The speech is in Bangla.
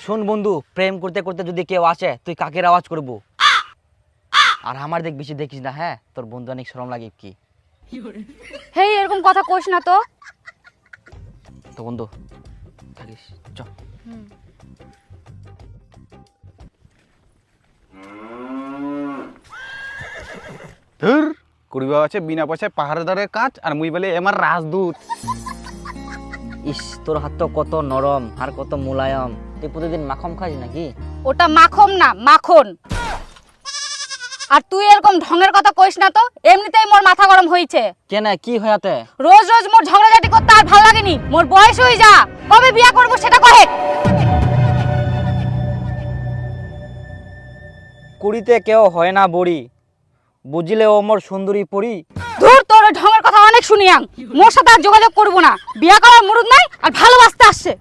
শোন বন্ধু, প্রেম করতে করতে যদি কেউ আসে তুই কাকের আওয়াজ করবো। আর আমার দেখ বেশি দেখিস না, হ্যাঁ? তোর বন্ধু অনেক শরম লাগে কি। হেই, এরকম কথা কইস না তো। তো বন্ধু থাকিস, চ। ধুর, কুড়িবা আছে বিনা পয়সায় পাহাড়ের কাজ, আর মুই বলে আমার রাজদূত। ইস, তোর হাত তো কত নরম আর কত মুলায়ম। তুই প্রতিদিন মাখন খাস নাকি? ওটা মাখন না, মাখন। আর তুই এরকম ঢঙের কথা কইস না তো, এমনিতেই মোর মাথা গরম হইছে। কেন, কি হয়াতে? রোজ রোজ মোর ঝগড়াঝাটি করতে আর ভাল লাগেনি। মোর বয়স হই যা, কবে বিয়া করব সেটা কহে। কুড়িতে কেউ হয় না বড়ি, বুঝলে ও মোর সুন্দরী পরি। ধুর, তোর ওই ঢঙের কথা অনেক শুনিয়াং। মোর সাথে আর যোগাযোগ করব না। বিয়া করার মুরুদ নাই আর ভালোবাসতে আসছে।